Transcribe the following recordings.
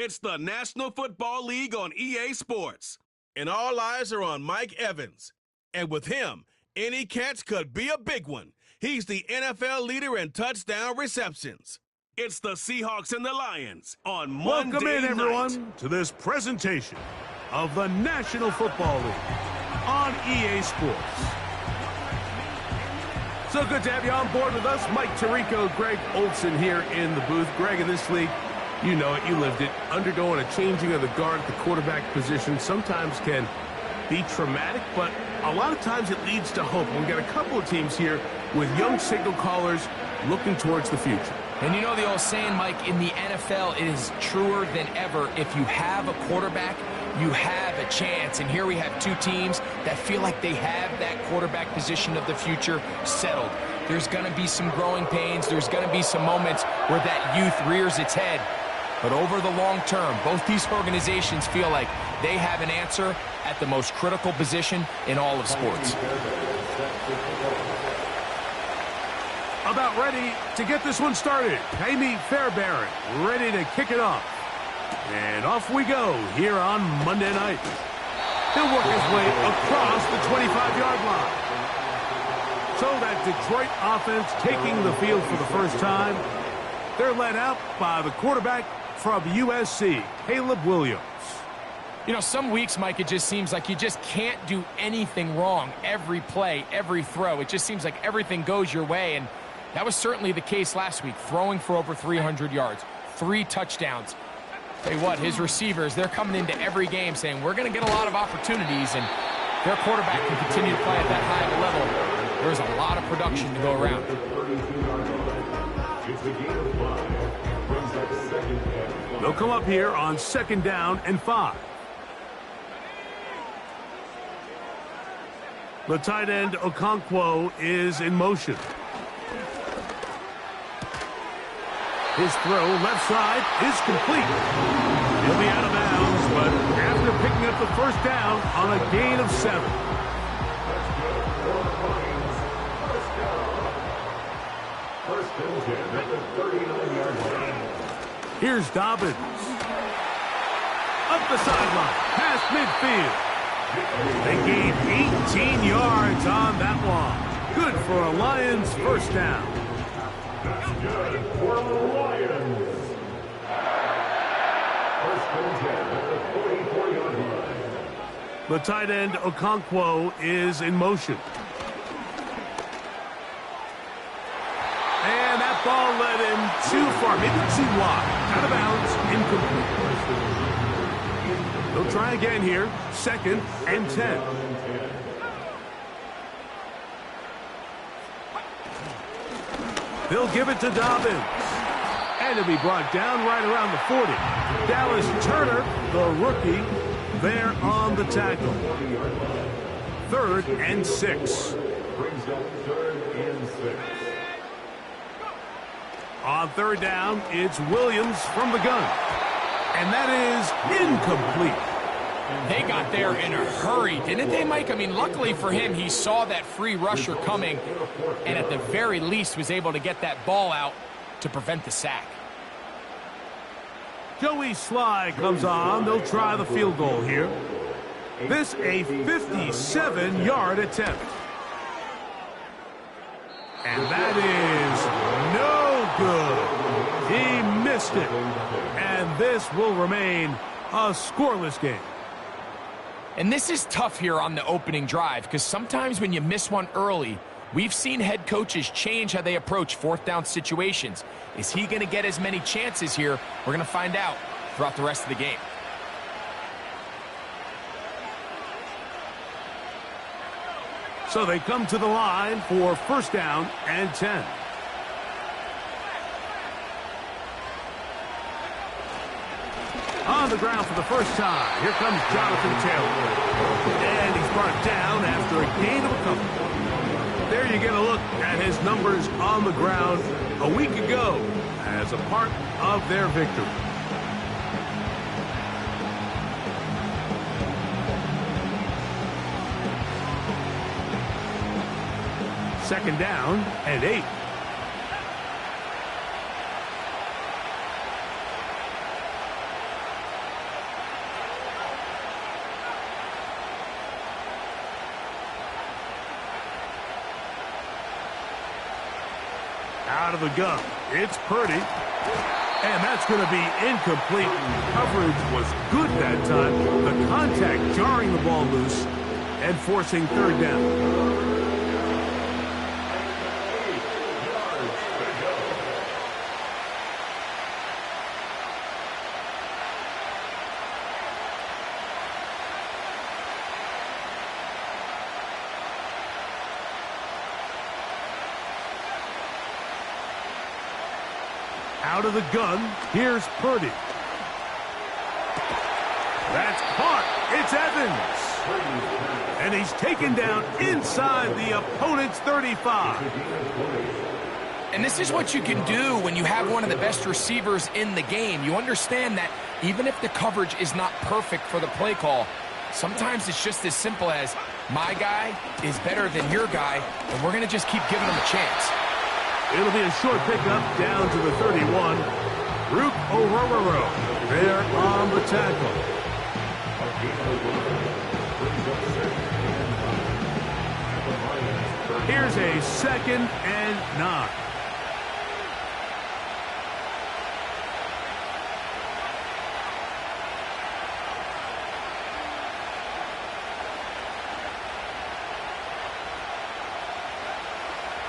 It's the National Football League on EA Sports. And all eyes are on Mike Evans. And with him, any catch could be a big one. He's the NFL leader in touchdown receptions. It's the Seahawks and the Lions on Monday Welcome in, everyone, night. to this presentation of the National Football League on EA Sports. So good to have you on board with us. Mike Tirico, Greg Olson here in the booth. Greg, in this league, you know it, you lived it. Undergoing a changing of the guard at the quarterback position sometimes can be traumatic, but a lot of times it leads to hope. We've got a couple of teams here with young signal callers looking towards the future. And you know the old saying, Mike, in the NFL, it is truer than ever. If you have a quarterback, you have a chance. And here we have two teams that feel like they have that quarterback position of the future settled. There's going to be some growing pains. There's going to be some moments where that youth rears its head. But over the long term, both these organizations feel like they have an answer at the most critical position in all of sports. About ready to get this one started. Amy Fairbairn ready to kick it off. And off we go here on Monday night. He'll work his way across the 25-yard line. So that Detroit offense taking the field for the first time. They're led out by the quarterback from USC, Caleb Williams. You know, some weeks, Mike, it just seems like you just can't do anything wrong. Every play, every throw, it just seems like everything goes your way. And that was certainly the case last week, throwing for over 300 yards, 3 touchdowns. Tell you what, his receivers, they're coming into every game saying, we're going to get a lot of opportunities, and their quarterback can continue to play at that high of a level. There's a lot of production to go around. They'll come up here on 2nd down and 5. The tight end, Okonkwo, is in motion. His throw, left side, is complete. He'll be out of bounds, but after picking up the first down on a gain of 7. Here's Dobbins. Up the sideline, past midfield. They gained 18 yards on that one. Good for a Lions first down. That's good for the Lions. First and 10 at the 44-yard line. The tight end, Okonkwo, is in motion. And that ball led him too far, maybe too wide. Out of bounds, incomplete. They'll try again here, 2nd and 10. They'll give it to Dobbins. And it'll be brought down right around the 40. Dallas Turner, the rookie, there on the tackle. 3rd and 6. On 3rd down, it's Williams from the gun. And that is incomplete. They got there in a hurry, didn't they, Mike? I mean, luckily for him, he saw that free rusher coming and at the very least was able to get that ball out to prevent the sack. Joey Sly comes on. They'll try the field goal here. This a 57-yard attempt. And that is no good. He missed it. And this will remain a scoreless game. And this is tough here on the opening drive because sometimes when you miss one early, we've seen head coaches change how they approach 4th down situations. Is he going to get as many chances here? We're going to find out throughout the rest of the game. So they come to the line for 1st down and 10. On the ground for the first time, here comes Jonathan Taylor. And he's brought down after a gain of a couple. There you get a look at his numbers on the ground a week ago as a part of their victory. Second down and 8. out of the gun. It's Purdy. And that's going to be incomplete. Coverage was good that time. The contact jarring the ball loose and forcing third down. Out of the gun, here's Purdy. That's caught. It's Evans. And he's taken down inside the opponent's 35. And this is what you can do when you have one of the best receivers in the game. You understand that even if the coverage is not perfect for the play call, sometimes it's just as simple as my guy is better than your guy, and we're going to just keep giving him a chance. It'll be a short pickup down to the 31. Rook Orororo there on the tackle. Here's a 2nd and 9.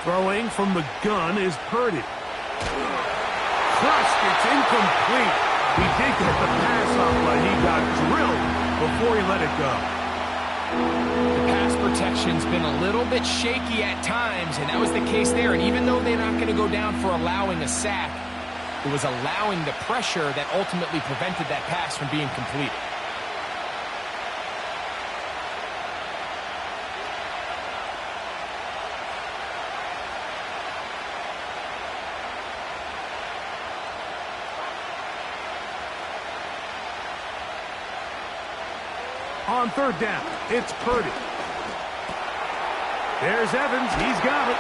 Throwing from the gun is Purdy. Crushed, it's incomplete. He did get the pass off, but he got drilled before he let it go. The pass protection's been a little bit shaky at times, and that was the case there. And even though they're not going to go down for allowing a sack, it was allowing the pressure that ultimately prevented that pass from being completed. On third down, it's Purdy. There's Evans. He's got it.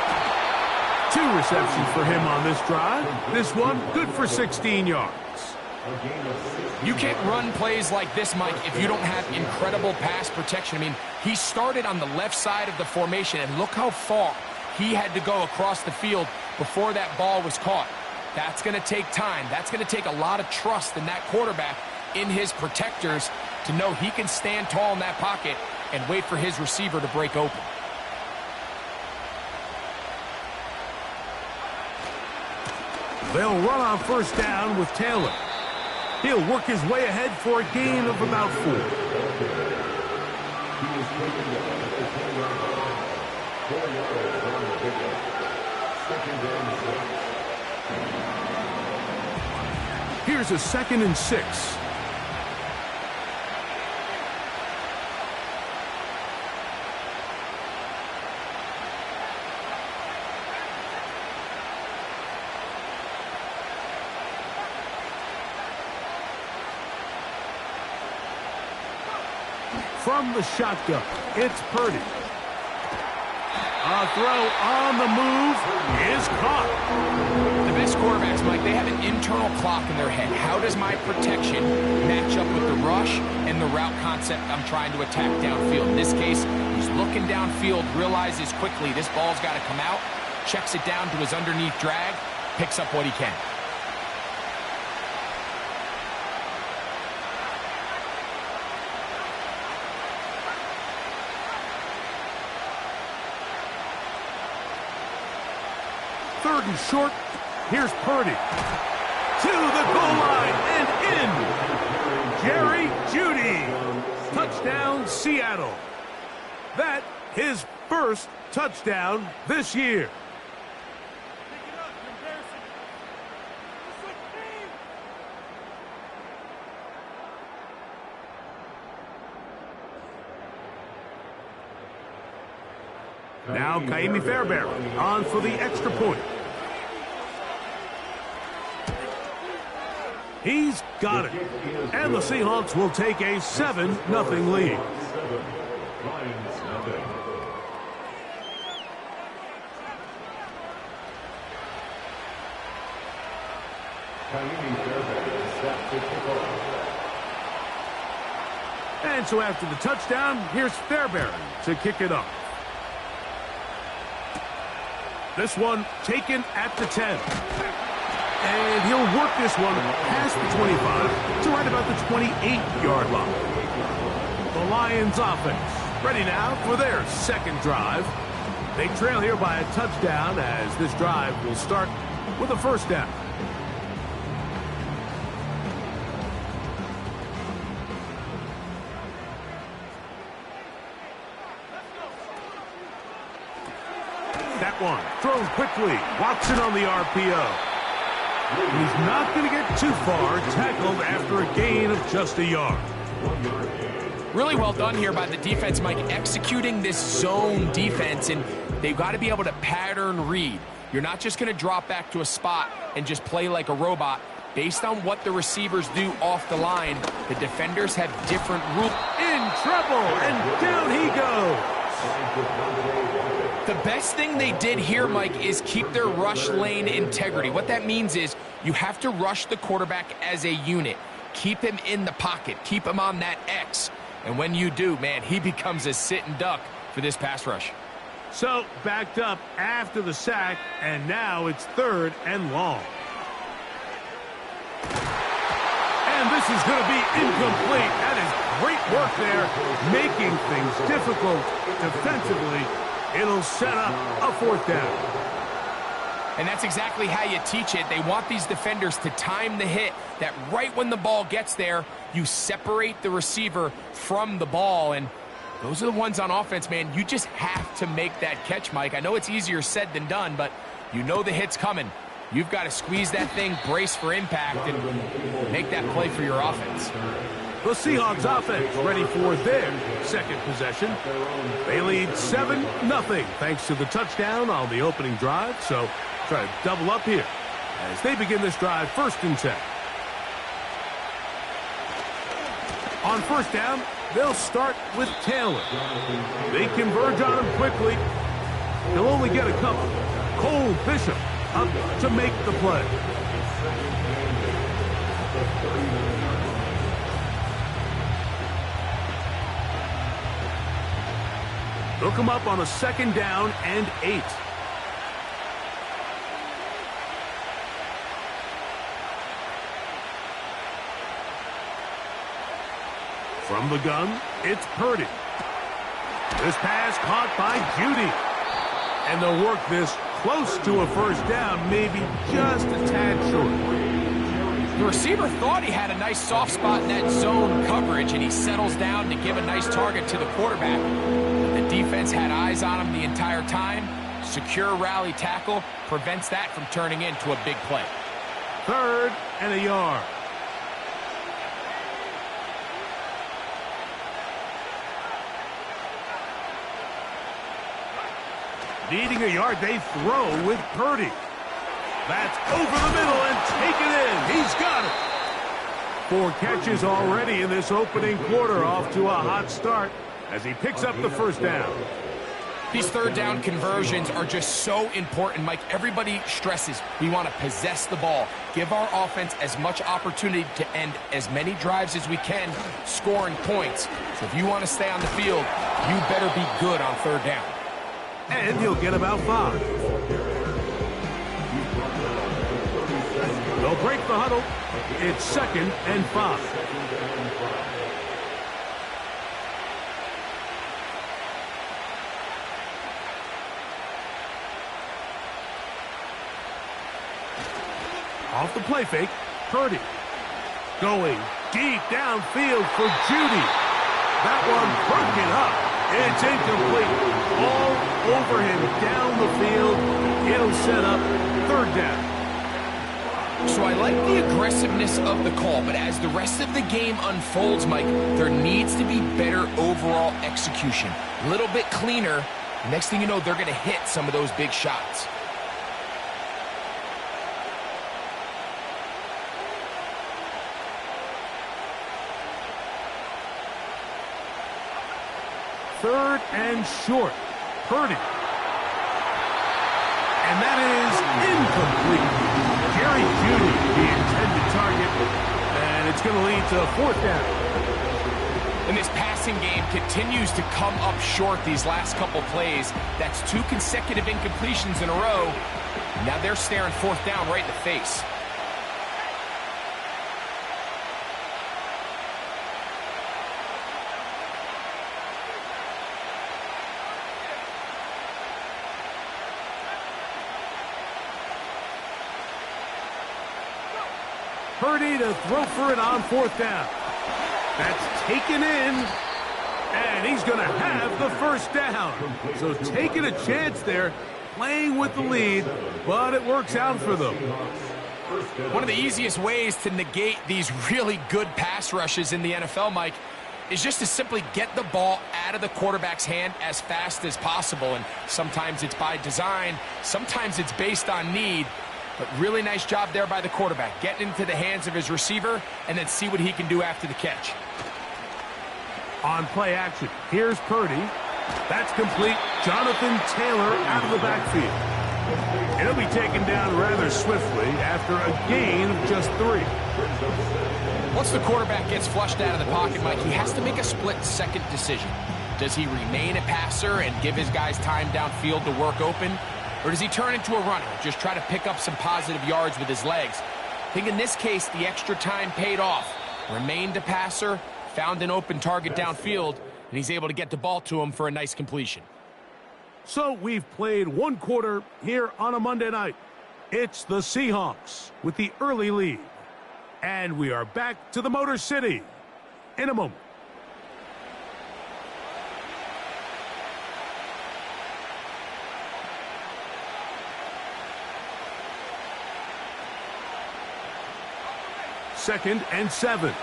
2 receptions for him on this drive. This one good for 16 yards. You can't run plays like this, Mike, if you don't have incredible pass protection. I mean, he started on the left side of the formation, and look how far he had to go across the field before that ball was caught. That's going to take time. That's going to take a lot of trust in that quarterback, in his protectors, to know he can stand tall in that pocket and wait for his receiver to break open. They'll run on first down with Taylor. He'll work his way ahead for a gain of about 4. Here's a 2nd and 6. From the shotgun, it's Purdy. A throw on the move is caught. The best quarterbacks, Mike, they have an internal clock in their head. How does my protection match up with the rush and the route concept I'm trying to attack downfield? In this case, he's looking downfield, realizes quickly this ball's got to come out, checks it down to his underneath drag, picks up what he can. Third and short. Here's Purdy. To the goal line and in. Jerry Jeudy. Touchdown, Seattle. That his first touchdown this year. Now Kaimi Fairbairn on for the extra point. He's got it. And the Seahawks will take a 7-0 lead. And so after the touchdown, here's Fairbairn to kick it off. This one taken at the 10. And he'll work this one past the 25 to right about the 28-yard line. The Lions offense ready now for their second drive. They trail here by a touchdown as this drive will start with a first down. That one thrown quickly. Watson on the RPO. He's not going to get too far, tackled after a gain of just a yard. Really well done here by the defense, Mike, executing this zone defense, and they've got to be able to pattern read. You're not just going to drop back to a spot and just play like a robot. Based on what the receivers do off the line, the defenders have different rules. In trouble, and down he goes. The best thing they did here, Mike, is keep their rush lane integrity. What that means is you have to rush the quarterback as a unit. Keep him in the pocket. Keep him on that X. And when you do, man, he becomes a sitting duck for this pass rush. So, backed up after the sack, and now it's 3rd and long. And this is going to be incomplete. That is great work there, making things difficult defensively. It'll set up a 4th down. And that's exactly how you teach it. They want these defenders to time the hit, that right when the ball gets there, you separate the receiver from the ball. And those are the ones on offense, man. You just have to make that catch, Mike. I know it's easier said than done, but you know the hit's coming. You've got to squeeze that thing, brace for impact, and make that play for your offense. The Seahawks offense ready for their second possession. They lead 7-0 thanks to the touchdown on the opening drive. So try to double up here as they begin this drive 1st and 10. On 1st down, they'll start with Taylor. They converge on him quickly. He'll only get a couple. Cole Bishop up to make the play. They'll come up on a 2nd down and 8. From the gun, it's Purdy. This pass caught by Judy. And they'll work this close to a 1st down, maybe just a tad short. The receiver thought he had a nice soft spot in that zone coverage, and he settles down to give a nice target to the quarterback. The defense had eyes on him the entire time. Secure rally tackle prevents that from turning into a big play. 3rd and a yard. Needing a yard, they throw with Purdy. That's over the middle and taken in. He's got it. 4 catches already in this opening quarter, off to a hot start as he picks up the 1st down. These 3rd down conversions are just so important, Mike. Everybody stresses we want to possess the ball, give our offense as much opportunity to end as many drives as we can, scoring points. So if you want to stay on the field, you better be good on 3rd down. And he'll get about 5. They'll break the huddle. It's 2nd and 5. Off the play fake, Purdy. Going deep downfield for Judy. That one broken up. It's incomplete. All over him down the field. It'll set up 3rd down. So I like the aggressiveness of the call, but as the rest of the game unfolds, Mike, there needs to be better overall execution. A little bit cleaner. Next thing you know, they're going to hit some of those big shots. Third and short. Purdy. And that is incomplete. Jerry Judy, the intended target, and it's going to lead to a 4th down. And this passing game continues to come up short these last couple plays. That's 2 consecutive incompletions in a row. Now they're staring 4th down right in the face. Purdy to throw for it on 4th down. That's taken in, and he's going to have the 1st down. So taking a chance there, playing with the lead, but it works out for them. One of the easiest ways to negate these really good pass rushes in the NFL, Mike, is just to simply get the ball out of the quarterback's hand as fast as possible. And sometimes it's by design, sometimes it's based on need. But really nice job there by the quarterback, getting into the hands of his receiver and then see what he can do after the catch. On play action, here's Purdy. That's complete. Jonathan Taylor out of the backfield. And he'll be taken down rather swiftly after a gain of just 3. Once the quarterback gets flushed out of the pocket, Mike, he has to make a split-second decision. Does he remain a passer and give his guys time downfield to work open? Or does he turn into a runner, just try to pick up some positive yards with his legs? I think in this case, the extra time paid off. Remained a passer, found an open target downfield, and he's able to get the ball to him for a nice completion. So we've played 1 quarter here on a Monday night. It's the Seahawks with the early lead. And we are back to the Motor City in a moment. Second and 7.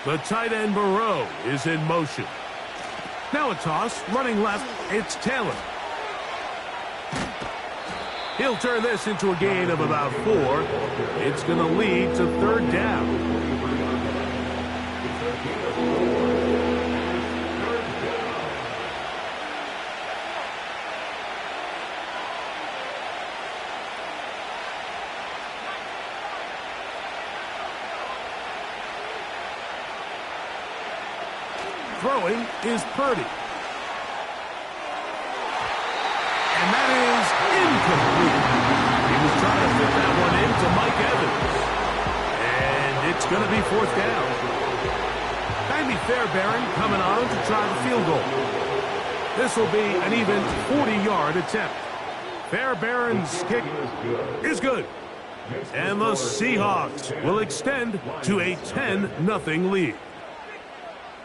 The tight end Burrow is in motion. Now a toss, running left, it's Taylor. He'll turn this into a gain of about 4. It's going to lead to 3rd down. Throwing is Purdy. And that is incomplete. He was trying to fit that one into Mike Evans. And it's going to be 4th down. Baby Fairbairn coming on to try the field goal. This will be an even 40-yard attempt. Fairbairn's kick is good. And the Seahawks will extend to a 10-0 lead.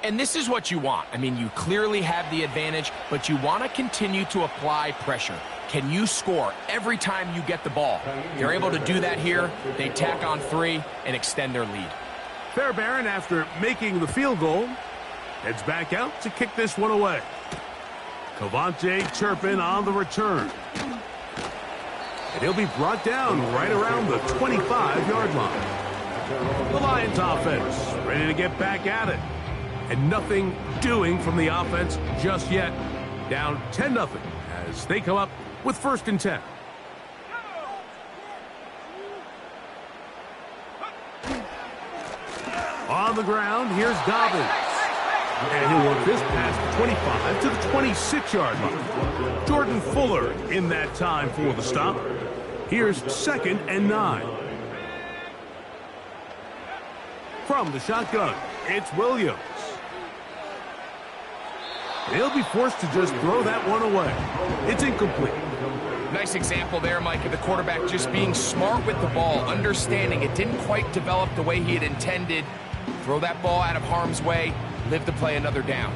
And this is what you want. I mean, you clearly have the advantage, but you want to continue to apply pressure. Can you score every time you get the ball? They're able to do that here. They tack on 3 and extend their lead. Fairbairn, after making the field goal, heads back out to kick this one away. Cavante Turpin on the return. And he'll be brought down right around the 25-yard line. The Lions offense ready to get back at it. And nothing doing from the offense just yet. Down 10-0 as they come up with 1st and 10. On the ground, here's Dobbins. And he'll work this past the 25 to the 26-yard line. Jordan Fuller in that time for the stop. Here's 2nd and 9. From the shotgun, it's Williams. He'll be forced to just throw that one away. It's incomplete. Nice example there, Mike, of the quarterback just being smart with the ball, understanding it didn't quite develop the way he had intended. Throw that ball out of harm's way, live to play another down.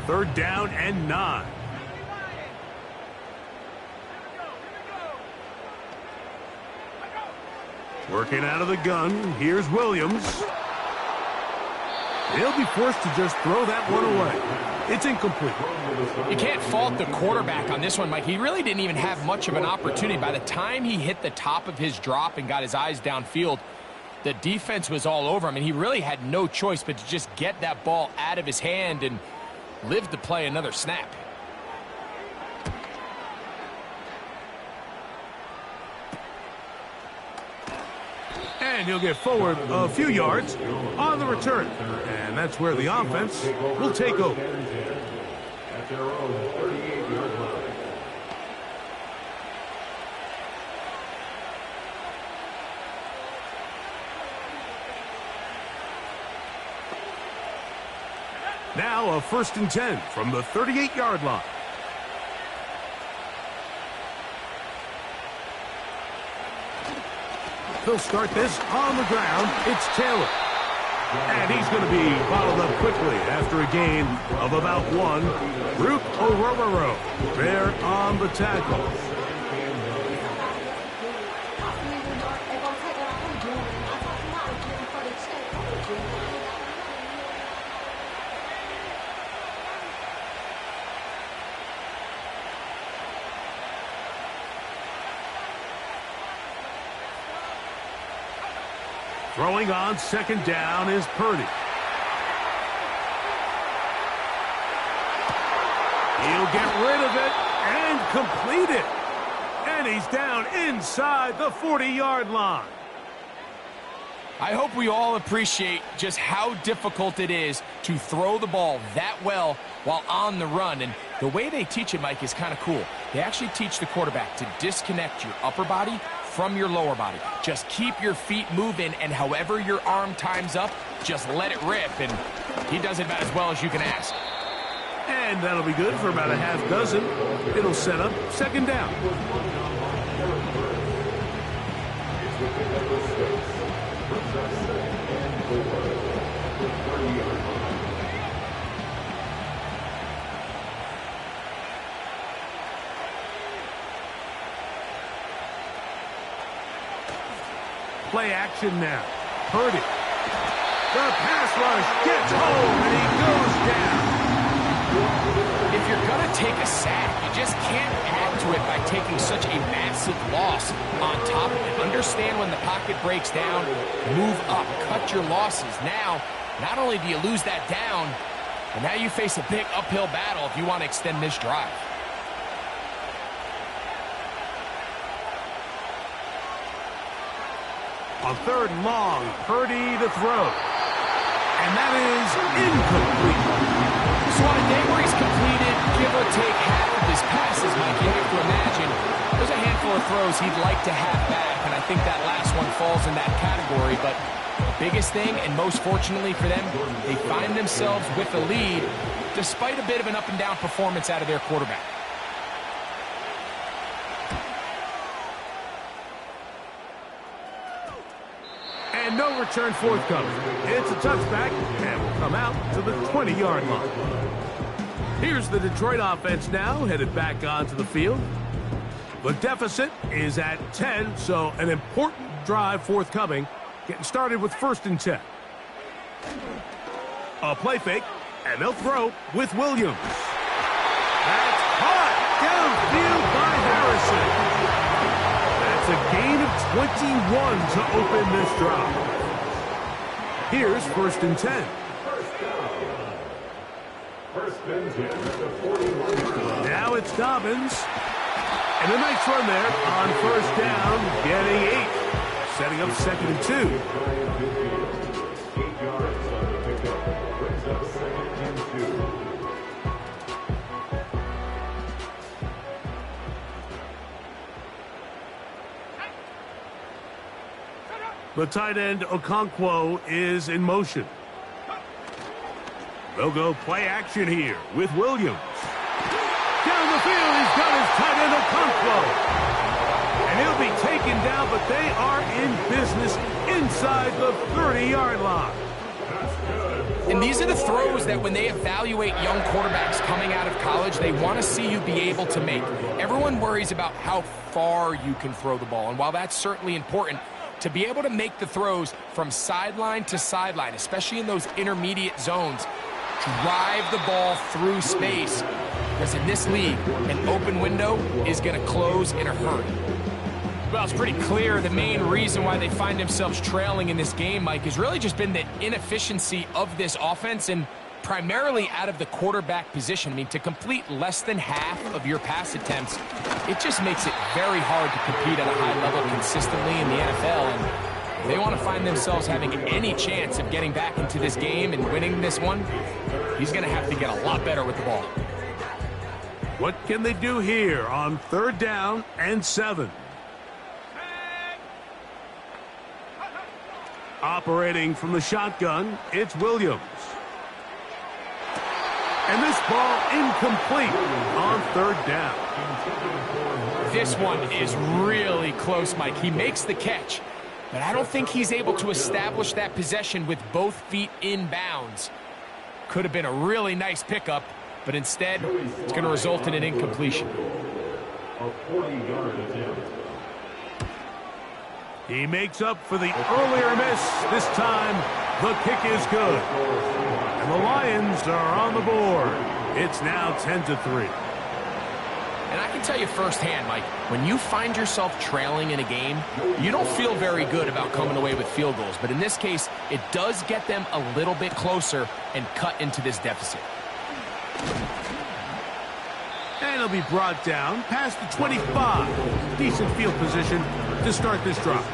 3rd down and 9. Working out of the gun, here's Williams. He'll be forced to just throw that one away. It's incomplete. You can't fault the quarterback on this one, Mike. He really didn't even have much of an opportunity. By the time he hit the top of his drop and got his eyes downfield, the defense was all over him, and he really had no choice but to just get that ball out of his hand and live to play another snap. And he'll get forward a few yards on the return. And that's where the offense will take over. At their own 38-yard line. Now a 1st and 10 from the 38-yard line. He'll start this on the ground. It's Taylor. And he's going to be bottled up quickly after a gain of about 1. Root O'Rororo there on the tackle. Throwing on 2nd down is Purdy. He'll get rid of it and complete it. And he's down inside the 40-yard line. I hope we all appreciate just how difficult it is to throw the ball that well while on the run. And the way they teach it, Mike, is kind of cool. They actually teach the quarterback to disconnect your upper body from your lower body. Just keep your feet moving, and however your arm times up, just let it rip. And he does it about as well as you can ask. And that'll be good for about a half dozen. It'll set up 2nd down. Play action now. Purdy. The pass rush gets home, and he goes down. If you're going to take a sack, you just can't add to it by taking such a massive loss on top of it. Understand when the pocket breaks down, move up, cut your losses. Now, not only do you lose that down, but now you face a big uphill battle if you want to extend this drive. On 3rd and long, Purdy to throw. And that is incomplete. So on a day where he's completed, give or take half of his passes, Mike, you have to imagine there's a handful of throws he'd like to have back, and I think that last one falls in that category. But the biggest thing, and most fortunately for them, they find themselves with the lead despite a bit of an up-and-down performance out of their quarterback. And no return forthcoming. It's a touchback, and will come out to the 20-yard line. Here's the Detroit offense now, headed back onto the field. The deficit is at 10, so an important drive forthcoming. Getting started with 1st and 10. A play fake, and they'll throw with Williams. That's caught downfield by Harrison. That's a gain of 21 to open this drive. Here's 1st and 10. Now it's Dobbins. And a nice run there on 1st down, getting 8. Setting up 2nd and 2. 8 yards on the pickup. Brings up 2nd and 2. The tight end, Okonkwo, is in motion. They'll go play action here with Williams. Down the field, he's got his tight end, Okonkwo. And he'll be taken down, but they are in business inside the 30-yard line. And these are the throws that when they evaluate young quarterbacks coming out of college, they want to see you be able to make. Everyone worries about how far you can throw the ball. And while that's certainly important, to be able to make the throws from sideline to sideline, especially in those intermediate zones, drive the ball through space. Because in this league, an open window is going to close in a hurry. Well, it's pretty clear the main reason why they find themselves trailing in this game, Mike, has really just been the inefficiency of this offense and primarily out of the quarterback position. I mean, to complete less than half of your pass attempts, it just makes it very hard to compete at a high level consistently in the NFL. And If they want to find themselves having any chance of getting back into this game and winning this one, he's going to have to get a lot better with the ball. What can they do here on 3rd down and 7? Operating from the shotgun, it's Williams. And this ball incomplete on 3rd down. This one is really close, Mike. He makes the catch, but I don't think he's able to establish that possession with both feet in bounds. Could have been a really nice pickup, but instead, it's going to result in an incompletion. A 40-yard attempt. He makes up for the earlier miss. This time, the kick is good. And the Lions are on the board. It's now 10-3. And I can tell you firsthand, Mike, when you find yourself trailing in a game, you don't feel very good about coming away with field goals. But in this case, it does get them a little bit closer and cut into this deficit. And he'll be brought down past the 25. Decent field position to start this drive.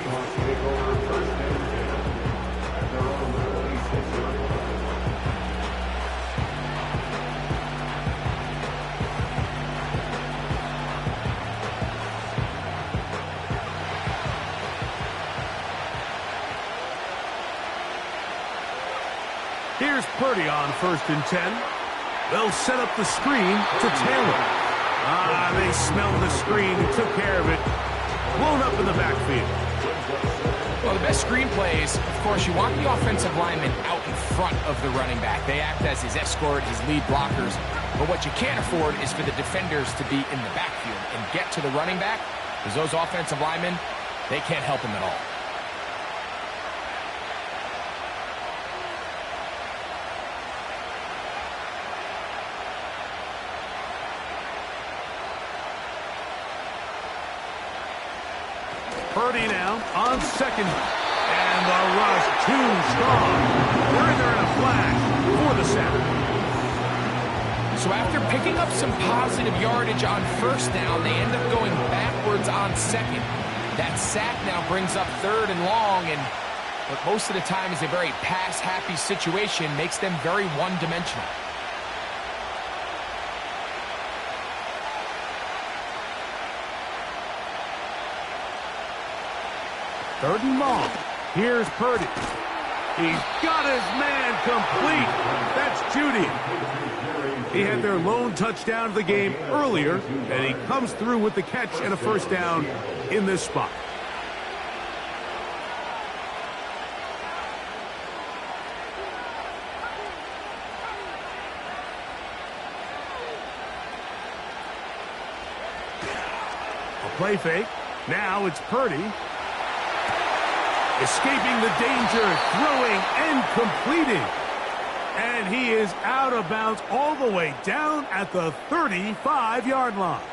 Here's Purdy on 1st and 10. They'll set up the screen to Taylor. They smelled the screen and took care of it. Blown up in the backfield. Well, the best screen plays, of course, you want the offensive lineman out in front of the running back. They act as his escort, his lead blockers. But what you can't afford is for the defenders to be in the backfield and get to the running back, because those offensive linemen, they can't help him at all. Purdy now on 2nd. And the rush too strong. They're in there in a flash for the sack. So after picking up some positive yardage on 1st down, they end up going backwards on 2nd. That sack now brings up 3rd and long, and what most of the time is a very pass-happy situation, makes them very one-dimensional. Third and long. Here's Purdy. He's got his man complete. That's Judy. He had their lone touchdown of the game earlier, and he comes through with the catch and a 1st down in this spot. A play fake. Now it's Purdy. Escaping the danger, throwing and completing. And he is out of bounds all the way down at the 35-yard line.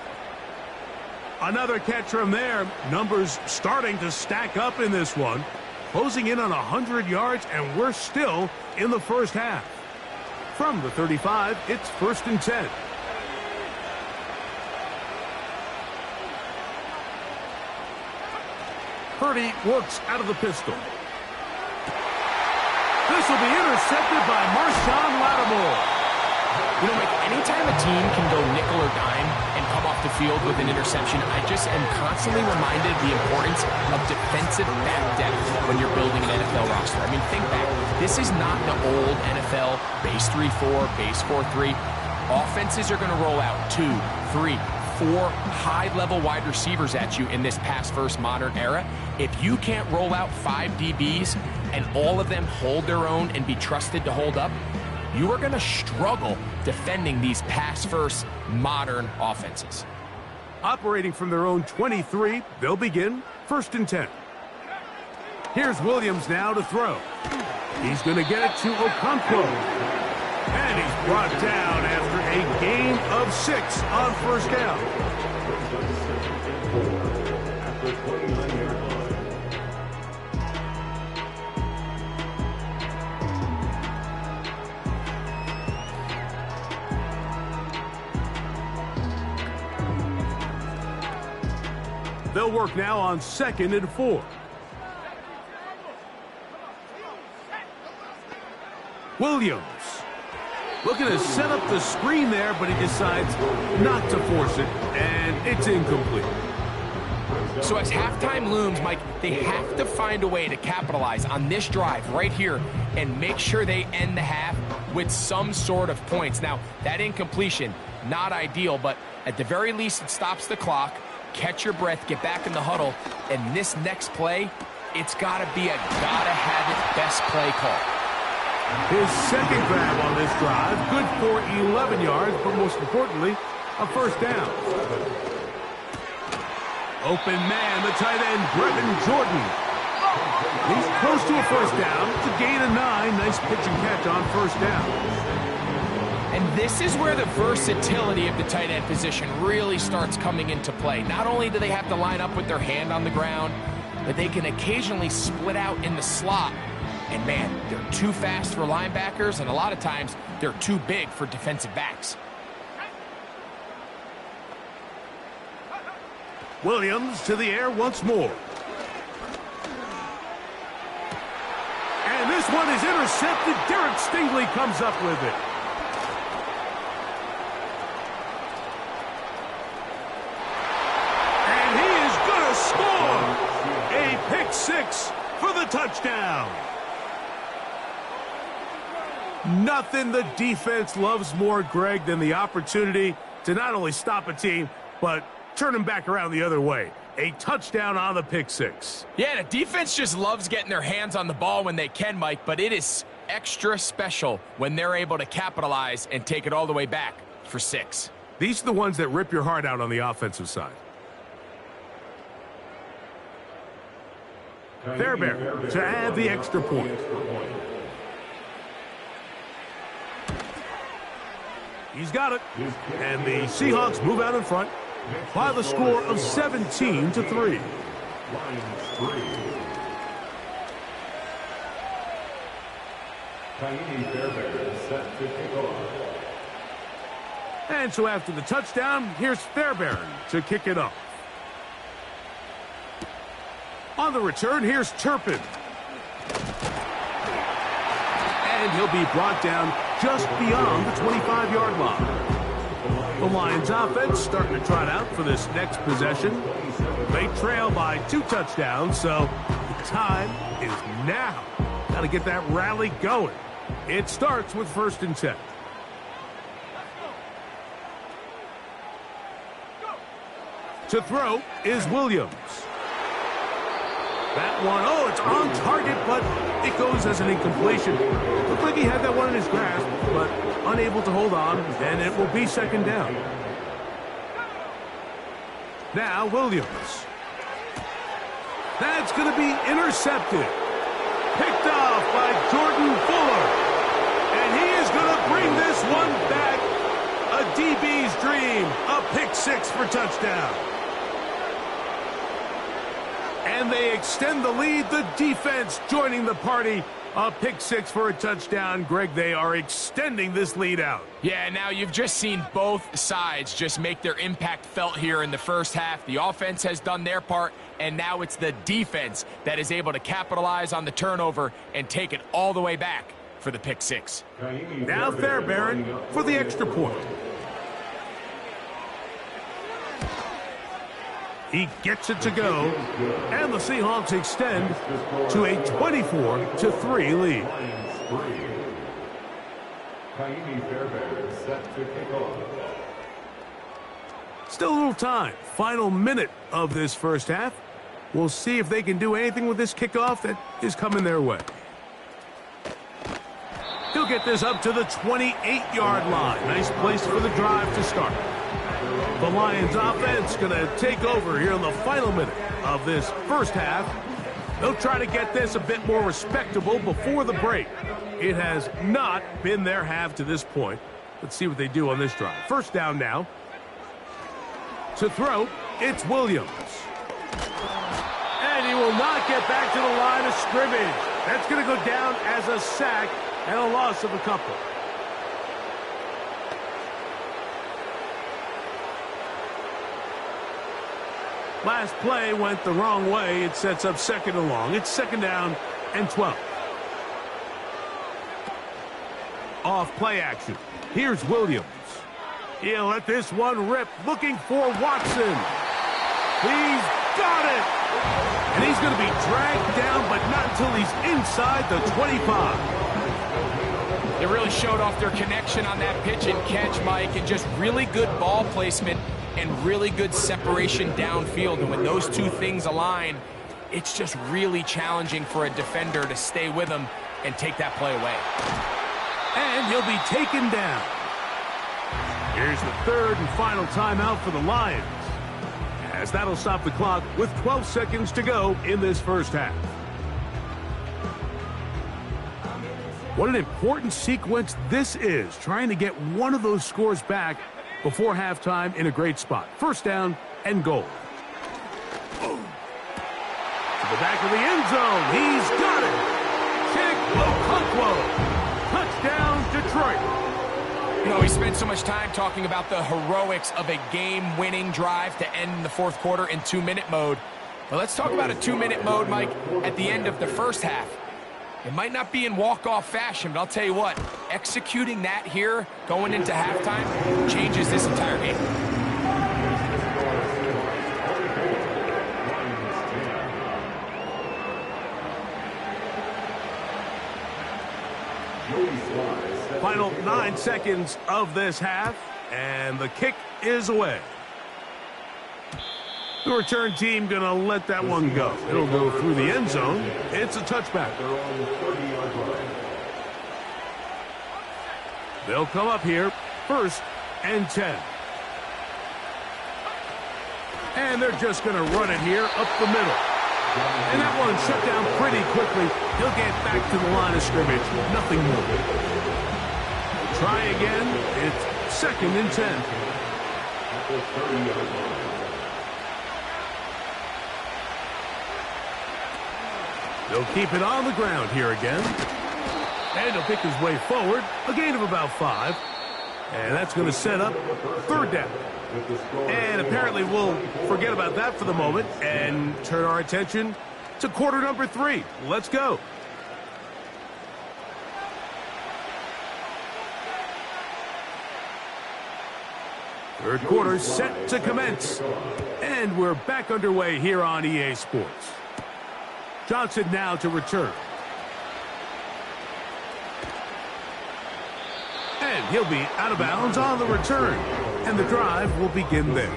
Another catch from there. Numbers starting to stack up in this one. Closing in on 100 yards, and we're still in the 1st half. From the 35, it's 1st and 10. Purdy works out of the pistol. This will be intercepted by Marshawn Lattimore. You know, Mike, anytime a team can go nickel or dime and come off the field with an interception, I just am constantly reminded of the importance of defensive back depth when you're building an NFL roster. I mean, think back. This is not the old NFL base 3-4, base 4-3. Offenses are going to roll out 2, 3, 4 high-level wide receivers at you in this pass-first modern era. If you can't roll out 5 DBs and all of them hold their own and be trusted to hold up, you are going to struggle defending these pass-first modern offenses. Operating from their own 23, they'll begin 1st and 10. Here's Williams now to throw. He's going to get it to Okonkwo. And he's brought down after a gain of 6 on 1st down. They'll work now on 2nd and 4. Williams. Looking to set up the screen there, but he decides not to force it, and it's incomplete. So as halftime looms, Mike, they have to find a way to capitalize on this drive right here and make sure they end the half with some sort of points. Now, that incompletion, not ideal, but at the very least, it stops the clock. Catch your breath, get back in the huddle, and this next play, it's got to be a gotta-have-it best play call. His second grab on this drive, good for 11 yards, but most importantly, a first down. Open man, the tight end, Brevin Jordan. He's close to a first down. It's a gain of 9. Nice pitch and catch on first down. And this is where the versatility of the tight end position really starts coming into play. Not only do they have to line up with their hand on the ground, but they can occasionally split out in the slot. And man, they're too fast for linebackers, and a lot of times they're too big for defensive backs. Williams to the air once more. And this one is intercepted. Derek Stingley comes up with it. And he is going to score. A pick six for the touchdown. Nothing the defense loves more, Greg, than the opportunity to not only stop a team, but turn them back around the other way. A touchdown on the pick six. Yeah, the defense just loves getting their hands on the ball when they can, Mike, but it is extra special when they're able to capitalize and take it all the way back for 6. These are the ones that rip your heart out on the offensive side. Fairbairn to add the extra point. He's got it. And the Seahawks move out in front by the score of 17-3. And so after the touchdown, here's Fairbairn to kick it off. On the return, here's Turpin. And he'll be brought down just beyond the 25-yard line. The Lions offense starting to trot out for this next possession. They trail by 2 touchdowns, so the time is now. Got to get that rally going. It starts with 1st and 10. To throw is Williams. That one, oh, it's on target, but it goes as an incompletion. Looked like he had that one in his grasp, but unable to hold on, and it will be 2nd down. Now Williams. That's going to be intercepted. Picked off by Jordan Fuller. And he is going to bring this one back. A DB's dream. A pick 6 for touchdown. And they extend the lead. The defense joining the party. A pick 6 for a touchdown. Greg, they are extending this lead out. Yeah, now you've just seen both sides just make their impact felt here in the first half. The offense has done their part, and now it's the defense that is able to capitalize on the turnover and take it all the way back for the pick 6. Now Fairbairn for the extra point. He gets it to go, and the Seahawks extend to a 24-3 lead. Still a little time. Final minute of this first half. We'll see if they can do anything with this kickoff that is coming their way. He'll get this up to the 28-yard line. Nice place for the drive to start. The Lions offense going to take over here in the final minute of this first half. They'll try to get this a bit more respectable before the break. It has not been their half to this point. Let's see what they do on this drive. First down now. To throw, it's Williams. And he will not get back to the line of scrimmage. That's going to go down as a sack and a loss of a couple. Last play went the wrong way. It sets up 2nd and long. It's 2nd down and 12. off play action. Here's Williams. He'll let this one rip, looking for Watson. He's got it! And he's going to be dragged down, but not until he's inside the 25. They really showed off their connection on that pitch and catch, Mike, and just really good ball placement and really good separation downfield. And when those two things align, it's just really challenging for a defender to stay with him and take that play away. And he'll be taken down. Here's the third and final timeout for the Lions, as that'll stop the clock with 12 seconds to go in this first half. What an important sequence this is, trying to get one of those scores back before halftime in a great spot. First down and goal. To the back of the end zone. He's got it. Chig Okonkwo. Touchdown, Detroit. You know, we spent so much time talking about the heroics of a game-winning drive to end the fourth quarter in 2-minute mode. But let's talk about a 2-minute mode, Mike, at the end of the first half. It might not be in walk-off fashion, but I'll tell you what, executing that here going into halftime changes this entire game. Final 9 seconds of this half, and the kick is away. The return team going to let that one go. It'll go through the end zone. It's a touchback. They'll come up here, 1st and 10. And they're just going to run it here up the middle. And that one shut down pretty quickly. He'll get back to the line of scrimmage. Nothing more. Try again. It's 2nd and 10. They'll keep it on the ground here again. And he'll pick his way forward. A gain of about 5. And that's going to set up 3rd down. And apparently we'll forget about that for the moment and turn our attention to quarter number 3. Let's go. Third quarter set to commence. And we're back underway here on EA Sports. Johnson now to return. And he'll be out of bounds on the return. And the drive will begin there.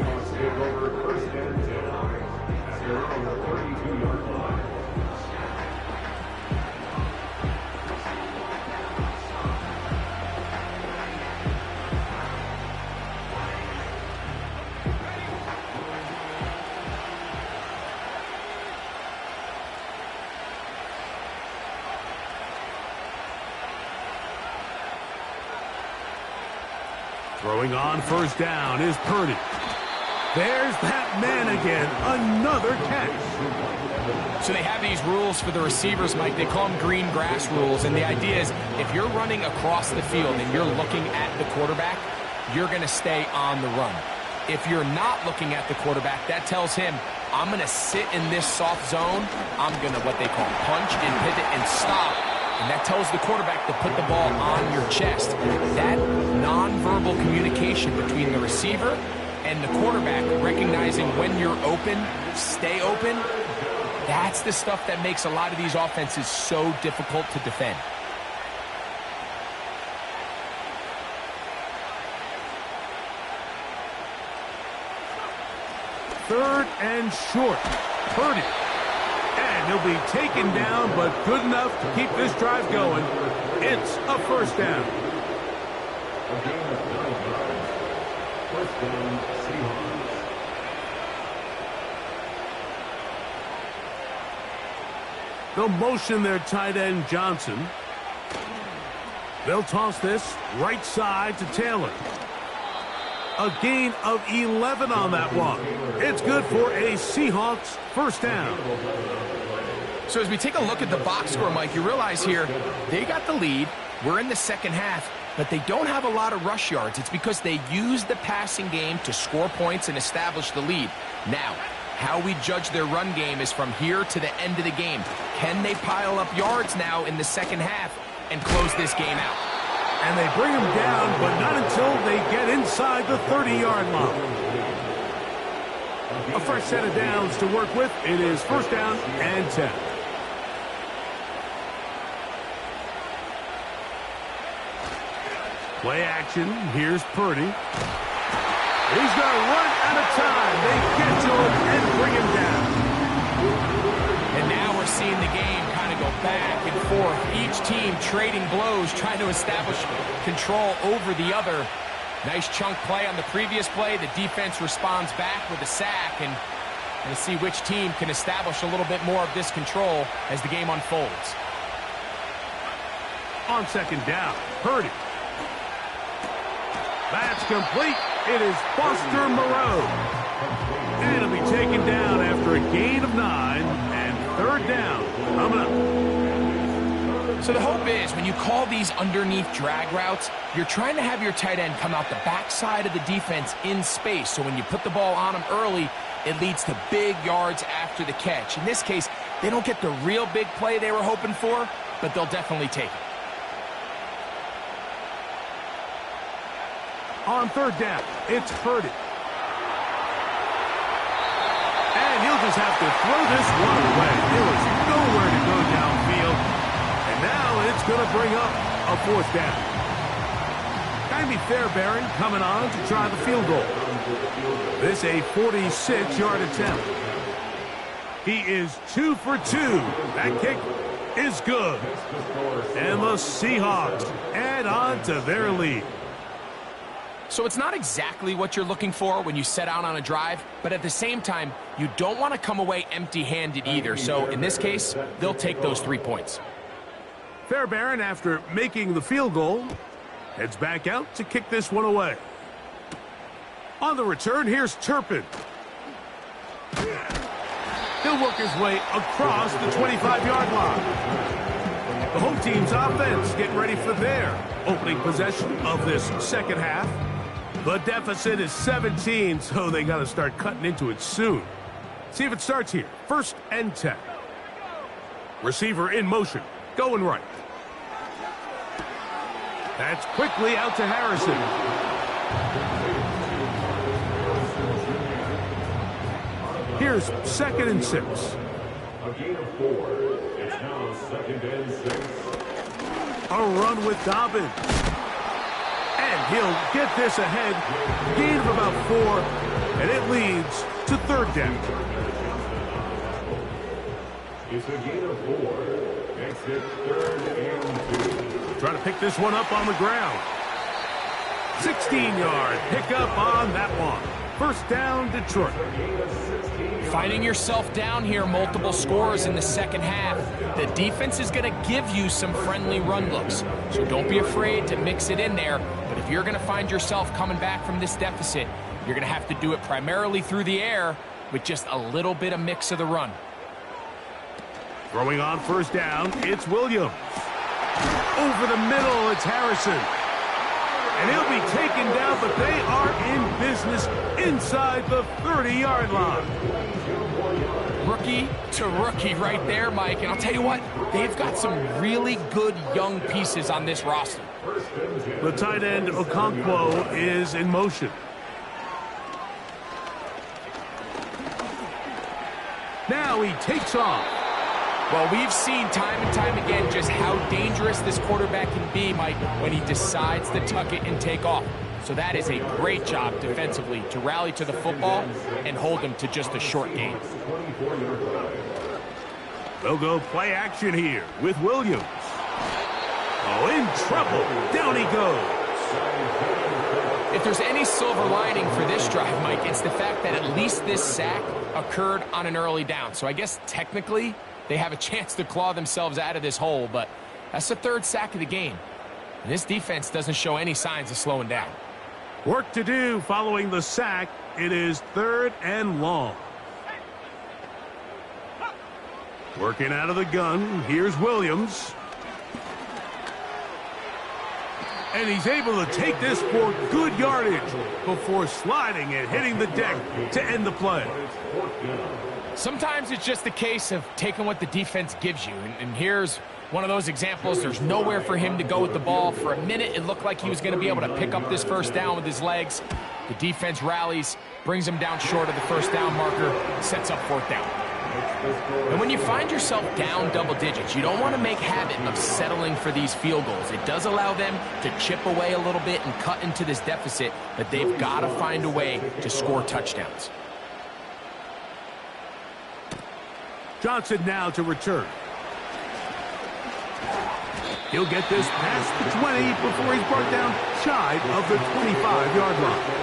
Throwing on 1st down is Purdy. There's that man again. Another catch. So they have these rules for the receivers, Mike. They call them green grass rules. And the idea is if you're running across the field and you're looking at the quarterback, you're going to stay on the run. If you're not looking at the quarterback, that tells him, I'm going to sit in this soft zone. I'm going to what they call punch and pivot and stop. And that tells the quarterback to put the ball on your chest. That nonverbal communication between the receiver and the quarterback, recognizing when you're open, stay open, that's the stuff that makes a lot of these offenses so difficult to defend. Third and short. Purdy. And he'll be taken down, but good enough to keep this drive going. It's a 1st down. They'll motion their tight end Johnson. They'll toss this right side to Taylor. A gain of 11 on that one. It's good for a Seahawks 1st down. So as we take a look at the box score, Mike, you realize here they got the lead. We're in the second half, but they don't have a lot of rush yards. It's because they use the passing game to score points and establish the lead. Now, how we judge their run game is from here to the end of the game. Can they pile up yards now in the second half and close this game out? And they bring him down, but not until they get inside the 30-yard line. A fresh set of downs to work with. It is first down and 10. Play action. Here's Purdy. He's going to run out of time. They get to him and bring him down. And now we're seeing the game kind of go back and forth. Each team trading blows, trying to establish control over the other. Nice chunk play on the previous play. The defense responds back with a sack, and we'll see which team can establish a little bit more of this control as the game unfolds. On second down, Purdy. That's complete. It is Foster Moreau. And it'll be taken down after a gain of 9, and third down coming up. So the hope is when you call these underneath drag routes, you're trying to have your tight end come out the backside of the defense in space. So when you put the ball on them early, it leads to big yards after the catch. In this case, they don't get the real big play they were hoping for, but they'll definitely take it. On third down, it's Purdy. And he'll just have to throw this one away. There was nowhere to go downfield. And now it's going to bring up a fourth down. Jaime Fairbairn coming on to try the field goal. This a 46-yard attempt. He is 2 for 2. That kick is good. And the Seahawks add on to their lead. So it's not exactly what you're looking for when you set out on a drive, but at the same time, you don't want to come away empty-handed either. So in this case, they'll take those 3 points. Fairbairn, after making the field goal, heads back out to kick this one away. On the return, here's Turpin. He'll work his way across the 25-yard line. The home team's offense getting ready for their opening possession of this second half. The deficit is 17, so they got to start cutting into it soon. See if it starts here. First and 10. Receiver in motion, going right. That's quickly out to Harrison. Here's second and 6. A gain of 4. It's now second and 6. A run with Dobbins. And he'll get this ahead. Gain of about 4. And it leads to third down. It's a gain of 4. Makes it third and 2. Trying to pick this one up on the ground. 16-yard pickup on that one. First down, Detroit. Finding yourself down here, multiple scores in the second half. The defense is going to give you some friendly run looks. So don't be afraid to mix it in there. But if you're going to find yourself coming back from this deficit, you're going to have to do it primarily through the air with just a little bit of mix of the run. Throwing on first down, it's Williams. Over the middle, it's Harrison. And he'll be taken down, but they are in business inside the 30-yard line. Rookie to rookie right there, Mike. And I'll tell you what, they've got some really good young pieces on this roster. The tight end, Okonkwo, is in motion. Now he takes off. Well, we've seen time and time again just how dangerous this quarterback can be, Mike, when he decides to tuck it and take off. So that is a great job defensively to rally to the football and hold them to just a short gain. They'll go play action here with Williams. Oh, in trouble. Down he goes. If there's any silver lining for this drive, Mike, it's the fact that at least this sack occurred on an early down. So I guess technically they have a chance to claw themselves out of this hole, but that's the third sack of the game. And this defense doesn't show any signs of slowing down. Work to do following the sack. It is third and long. Working out of the gun. Here's Williams. And he's able to take this for good yardage before sliding and hitting the deck to end the play. Sometimes it's just a case of taking what the defense gives you. And here's one of those examples. There's nowhere for him to go with the ball. For a minute, it looked like he was going to be able to pick up this first down with his legs. The defense rallies, brings him down short of the first down marker, sets up fourth down. And when you find yourself down double digits, you don't want to make habit of settling for these field goals. It does allow them to chip away a little bit and cut into this deficit, but they've got to find a way to score touchdowns. Johnson now to return. He'll get this past the 20 before he's brought down shy of the 25-yard line.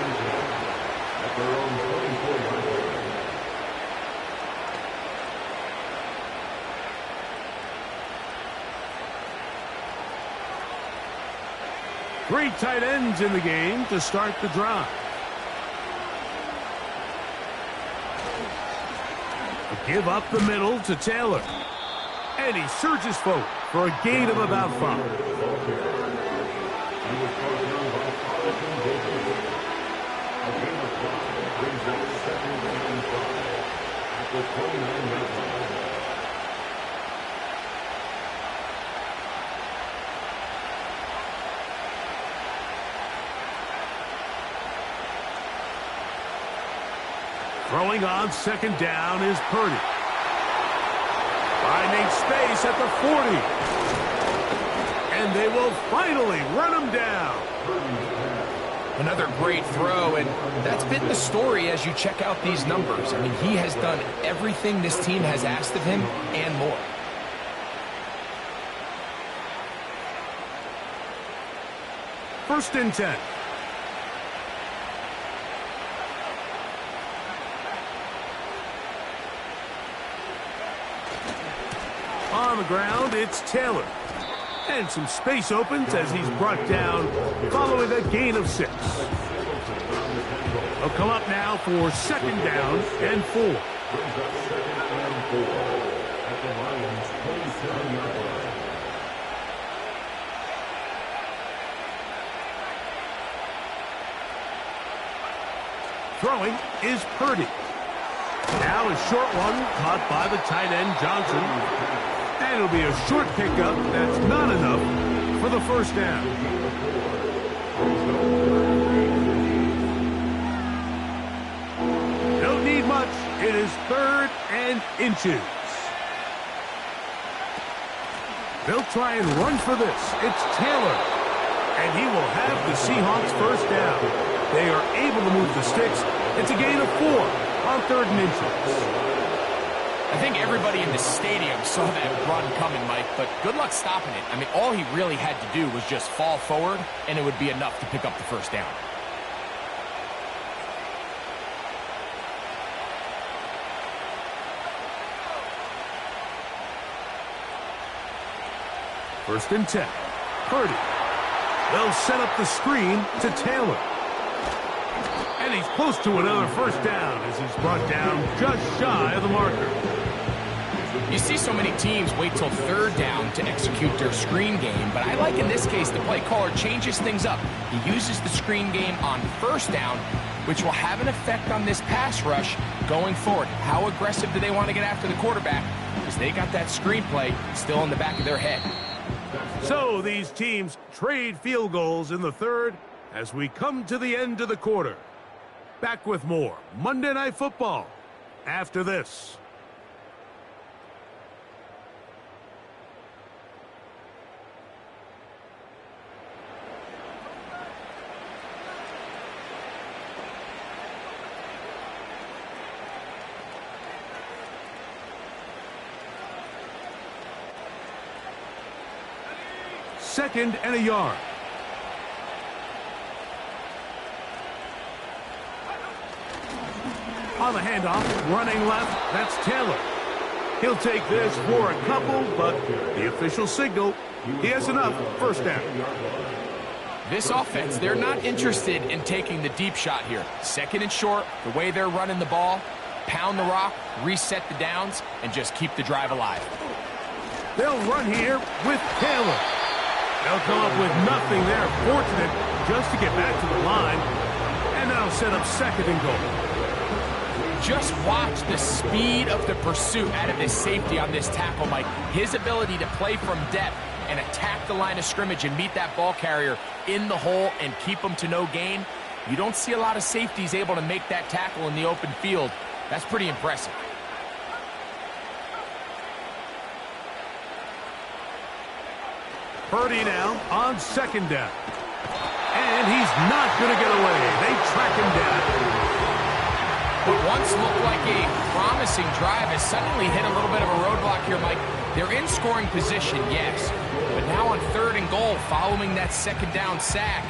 Three tight ends in the game to start the drive. Give up the middle to Taylor. And he surges forward for a gain of about 5. Throwing on second down is Purdy. Finding space at the 40. And they will finally run him down. Another great throw, and that's been the story as you check out these numbers. I mean, he has done everything this team has asked of him and more. First and 10. On the ground, it's Taylor. And some space opens as he's brought down following a gain of 6. He'll come up now for second down and 4. Throwing is Purdy. Now a short one caught by the tight end Johnson. And it'll be a short pickup that's not enough for the first down. Don't need much. It is 3rd and inches. They'll try and run for this. It's Taylor. And he will have the Seahawks first down. They are able to move the sticks. It's a gain of 4 on 3rd and inches. I think everybody in the stadium saw that run coming, Mike, but good luck stopping it. I mean, all he really had to do was just fall forward, and it would be enough to pick up the first down. First and 10. Purdy. They'll set up the screen to Taylor. And he's close to another first down as he's brought down just shy of the marker. You see so many teams wait till 3rd down to execute their screen game, but I like in this case the play caller changes things up. He uses the screen game on 1st down, which will have an effect on this pass rush going forward. How aggressive do they want to get after the quarterback? Because they got that screen play still in the back of their head. So these teams trade field goals in the 3rd as we come to the end of the quarter. Back with more Monday Night Football after this. Second and a yard. On the handoff, running left, that's Taylor. He'll take this for a couple, but the official signal, he has enough. First down. This offense, they're not interested in taking the deep shot here. 2nd and short, the way they're running the ball, pound the rock, reset the downs, and just keep the drive alive. They'll run here with Taylor. They'll come up with nothing there. Fortunate just to get back to the line. And that'll set up second and goal. Just watch the speed of the pursuit out of this safety on this tackle, Mike. His ability to play from depth and attack the line of scrimmage and meet that ball carrier in the hole and keep him to no gain. You don't see a lot of safeties able to make that tackle in the open field. That's pretty impressive. Purdy now on second down. And he's not going to get away. They track him down. What once looked like a promising drive has suddenly hit a little bit of a roadblock here, Mike. They're in scoring position, yes. But now on third and goal, following that second down sack,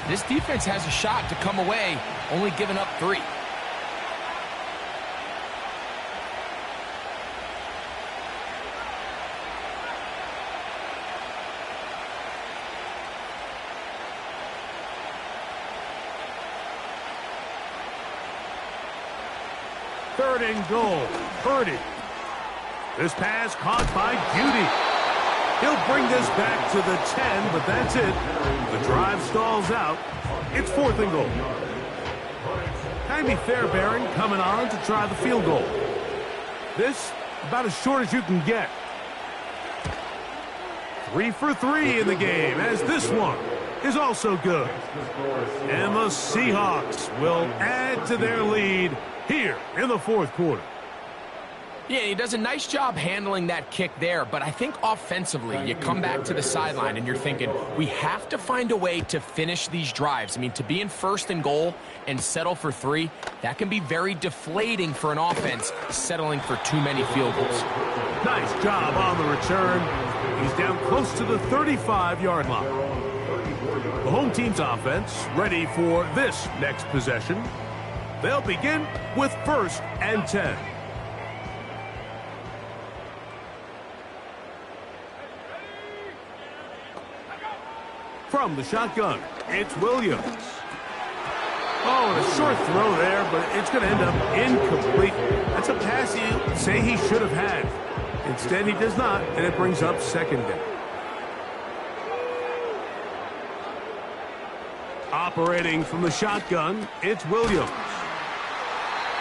this defense has a shot to come away, only giving up 3. Third and goal. Purdy. This pass caught by Judy. He'll bring this back to the 10, but that's it. The drive stalls out. It's fourth and goal. Jaime Fairbairn coming on to try the field goal. This about as short as you can get. 3 for 3 in the game, as this one is also good. And the Seahawks will add to their lead here in the fourth quarter. Yeah, he does a nice job handling that kick there, but I think offensively, you come back to the sideline and you're thinking, we have to find a way to finish these drives. I mean, to be in first and goal and settle for 3, that can be very deflating for an offense, settling for too many field goals. Nice job on the return. He's down close to the 35-yard line. The home team's offense ready for this next possession. They'll begin with first and 10. From the shotgun, it's Williams. Oh, and a short throw there, but it's going to end up incomplete. That's a pass you say he should have had. Instead, he does not, and it brings up second down. Operating from the shotgun, it's Williams.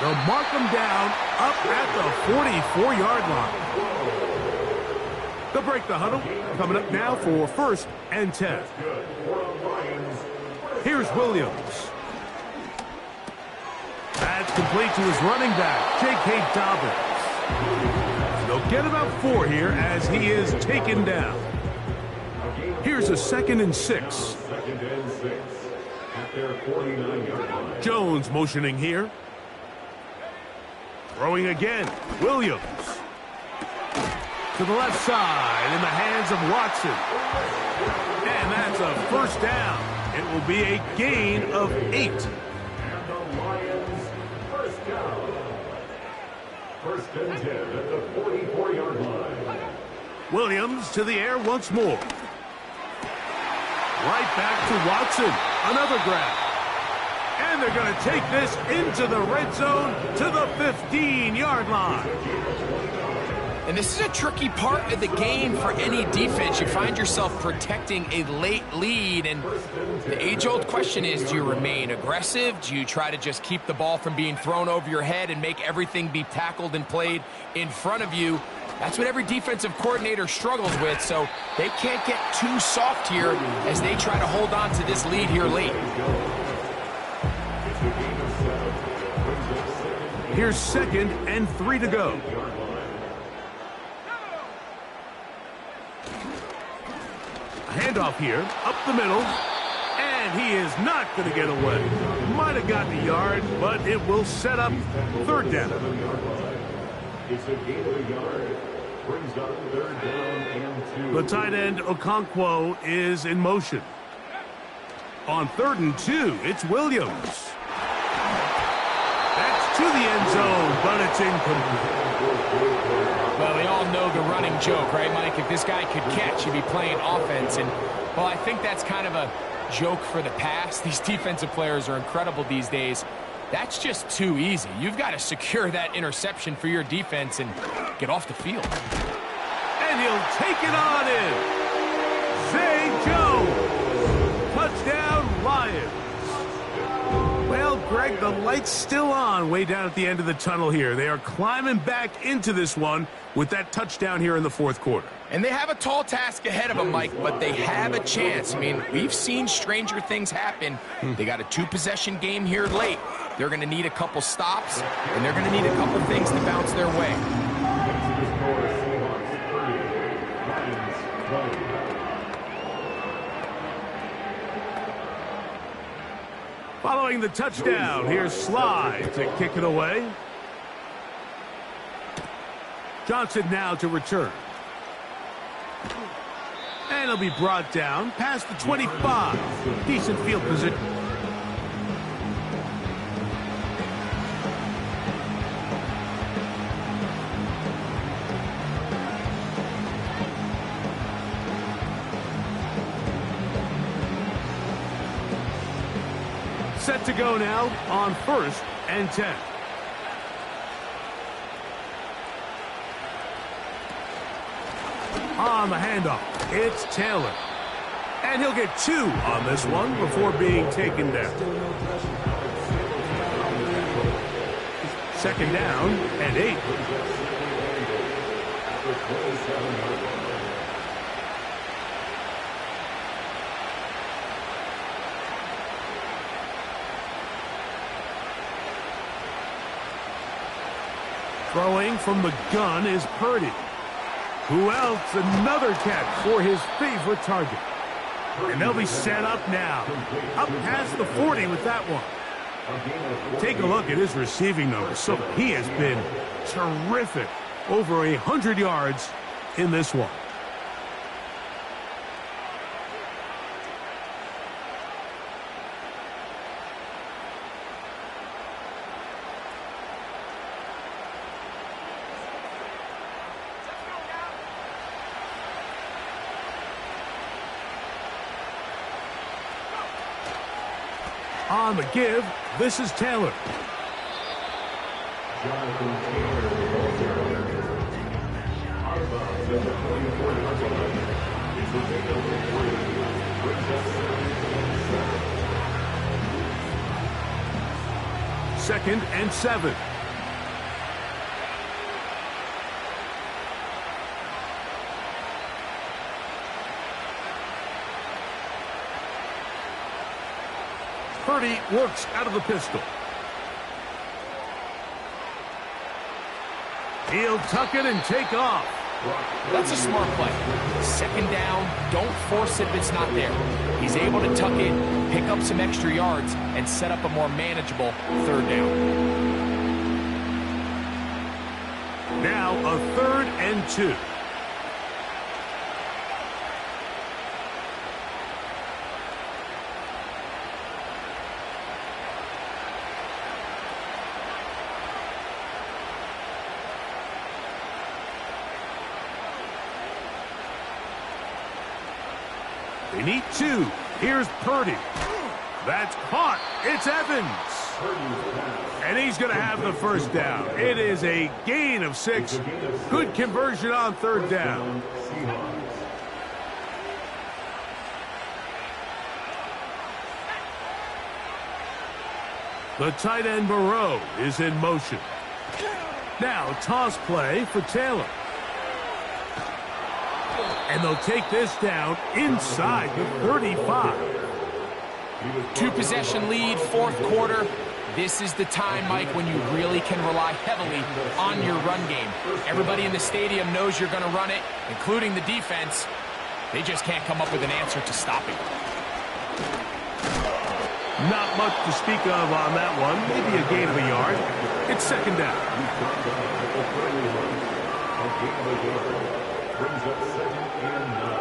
They'll mark him down up at the 44-yard line. They'll break the huddle. Coming up now for first and 10. Here's Williams. That's complete to his running back, J.K. Dobbins. They'll get about 4 here as he is taken down. Here's a second and 6. Jones motioning here. Throwing again, Williams. To the left side in the hands of Watson. And that's a first down. It will be a gain of 8. And the Lions first down. First and 10 at the 44-yard line. Williams to the air once more. Right back to Watson. Another grab. And they're going to take this into the red zone to the 15-yard line. And this is a tricky part of the game for any defense. You find yourself protecting a late lead, and the age-old question is, do you remain aggressive? Do you try to just keep the ball from being thrown over your head and make everything be tackled and played in front of you? That's what every defensive coordinator struggles with, so they can't get too soft here as they try to hold on to this lead here late. Here's second and 3 to go. Handoff here, up the middle, and he is not going to get away. Might have gotten a yard, but it will set up third down. It's a gain of a yard. Brings up third down and 2. The tight end, Okonkwo, is in motion. On third and 2, it's Williams. That's to the end zone, but it's incomplete. Well, we all know the running joke, right, Mike? If this guy could catch, he'd be playing offense. And, well, I think that's kind of a joke for the past. These defensive players are incredible these days. That's just too easy. You've got to secure that interception for your defense and get off the field. And he'll take it on in. Zay Greg, the light's still on way down at the end of the tunnel here. They are climbing back into this one with that touchdown here in the fourth quarter. And they have a tall task ahead of them, Mike, but they have a chance. I mean, we've seen stranger things happen. They got a two-possession game here late. They're going to need a couple stops, and they're going to need a couple things to bounce their way. Following the touchdown, here's Sly to kick it away. Johnson now to return. And he'll be brought down past the 25. Decent field position. Set to go now on 1st and 10. On the handoff, it's Taylor. And he'll get 2 on this one before being taken down. 2nd down and 8. Throwing from the gun is Purdy. Who else? Another catch for his favorite target. And they'll be set up now. Up past the 40 with that one. Take a look at his receiving numbers. So he has been terrific. Over 100 yards in this one. On the give, this is Taylor. Second and 7. Purdy works out of the pistol. He'll tuck it and take off. That's a smart play. 2nd down, don't force it if it's not there. He's able to tuck it, pick up some extra yards, and set up a more manageable 3rd down. Now a 3rd and 2. They need 2. Here's Purdy. That's caught. It's Evans. And he's going to have the 1st down. It is a gain of 6. Good conversion on 3rd down. The tight end Moreau is in motion. Now toss play for Taylor. And they'll take this down inside the 35. 2-possession lead, 4th quarter. This is the time, Mike, when you really can rely heavily on your run game. Everybody in the stadium knows you're going to run it, including the defense. They just can't come up with an answer to stop it. Not much to speak of on that one. Maybe a gain of a yard. It's 2nd down. Brings up 2nd and 9.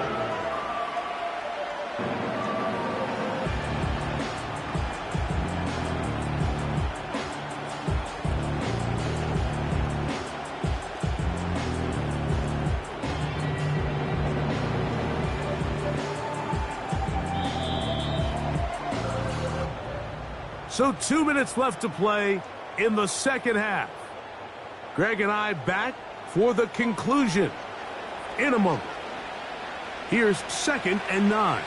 So 2 minutes left to play in the 2nd half. Greg and I back for the conclusion in a moment. Here's 2nd and 9.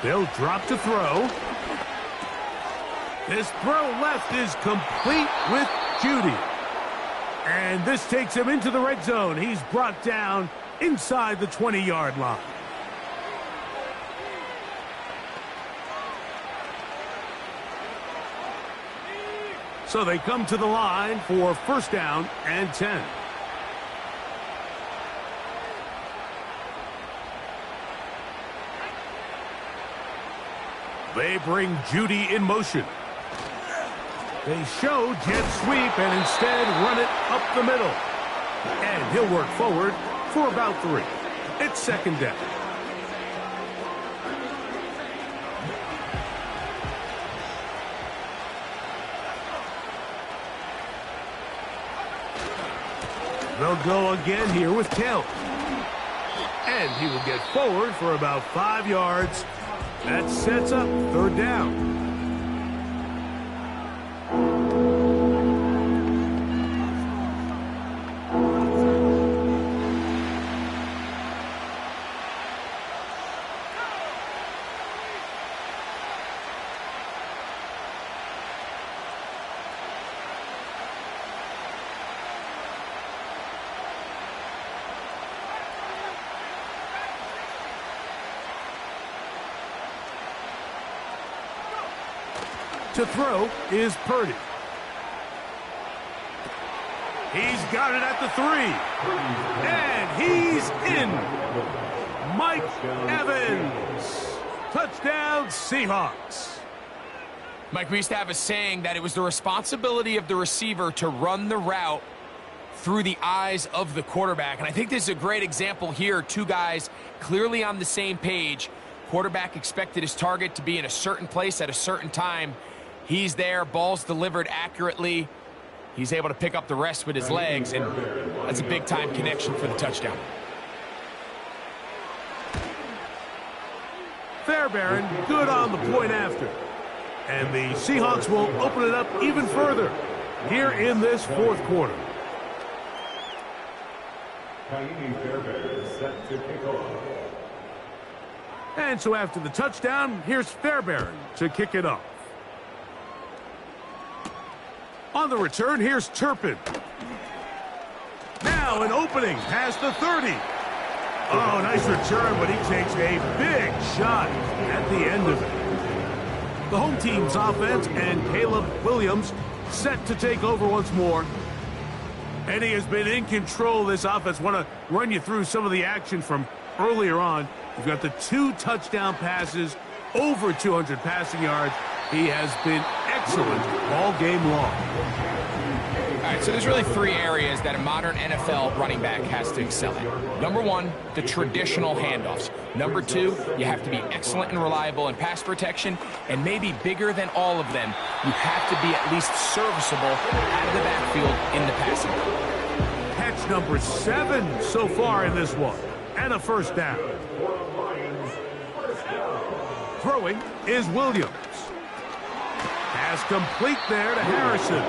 They'll drop to throw. This throw left is complete with Judy. And this takes him into the red zone. He's brought down inside the 20-yard line. So they come to the line for first down and 10. They bring Judy in motion. They show jet sweep and instead run it up the middle. And he'll work forward for about 3. It's second down. They'll go again here with Kell. And he will get forward for about 5 yards. That sets up third down. To throw is Purdy. He's got it at the 3. And he's in. Mike Evans. Touchdown, Seahawks. Mike, we used to have a saying that it was the responsibility of the receiver to run the route through the eyes of the quarterback. And I think this is a great example here. 2 guys clearly on the same page. Quarterback expected his target to be in a certain place at a certain time. He's there, ball's delivered accurately. He's able to pick up the rest with his legs, and that's a big-time connection for the touchdown. Fairbairn, good on the point after. And the Seahawks will open it up even further here in this fourth quarter. Fairbairn set to kick off. And so after the touchdown, here's Fairbairn to kick it off. On the return, here's Turpin. Now an opening past the 30. Oh, nice return, but he takes a big shot at the end of it. The home team's offense and Caleb Williams set to take over once more. And he has been in control of this offense. Want to run you through some of the action from earlier on. You've got the 2 touchdown passes, over 200 passing yards. He has been excellent all game long. All right, so there's really 3 areas that a modern NFL running back has to excel at. Number 1, the traditional handoffs. Number 2, you have to be excellent and reliable in pass protection. And maybe bigger than all of them, you have to be at least serviceable out of the backfield in the passing game. Catch number 7 so far in this one. And a first down. Throwing is Williams. Pass complete there to Harrison.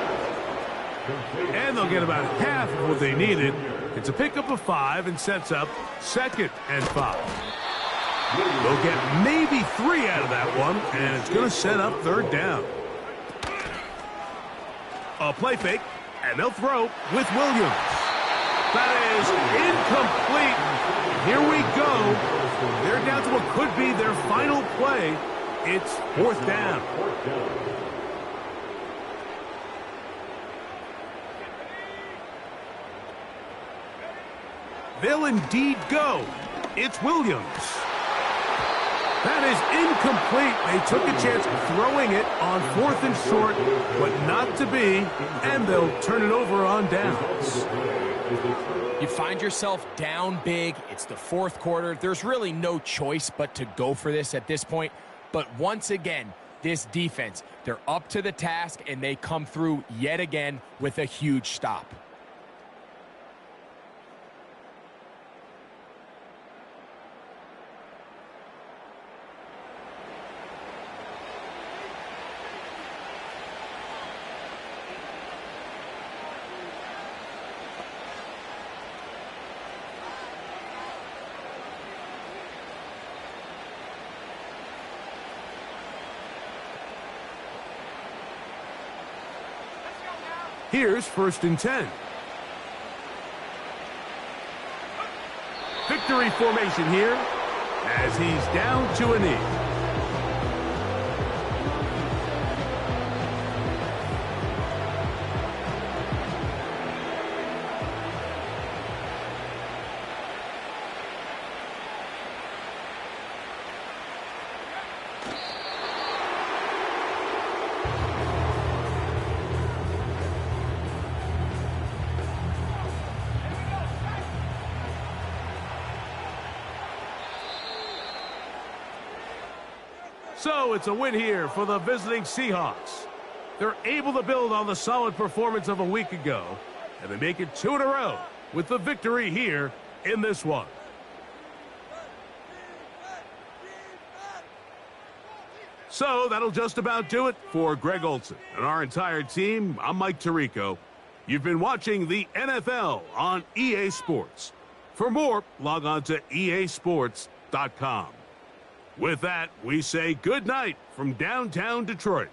And they'll get about half of what they needed. It's a pickup of 5 and sets up second and 5. They'll get maybe 3 out of that one, and it's going to set up third down. A play fake, and they'll throw with Williams. That is incomplete. Here we go. They're down to what could be their final play. It's fourth down. They'll indeed go. It's Williams. That is incomplete. They took a chance throwing it on 4th and short, but not to be, and they'll turn it over on downs. You find yourself down big. It's the 4th quarter. There's really no choice but to go for this at this point. But once again, this defense, they're up to the task, and they come through yet again with a huge stop. Here's 1st and 10. Victory formation here as he's down to a knee. So it's a win here for the visiting Seahawks. They're able to build on the solid performance of a week ago, and they make it 2 in a row with the victory here in this one. So that'll just about do it for Greg Olson and our entire team. I'm Mike Tirico. You've been watching the NFL on EA Sports. For more, log on to easports.com. With that, we say good night from downtown Detroit.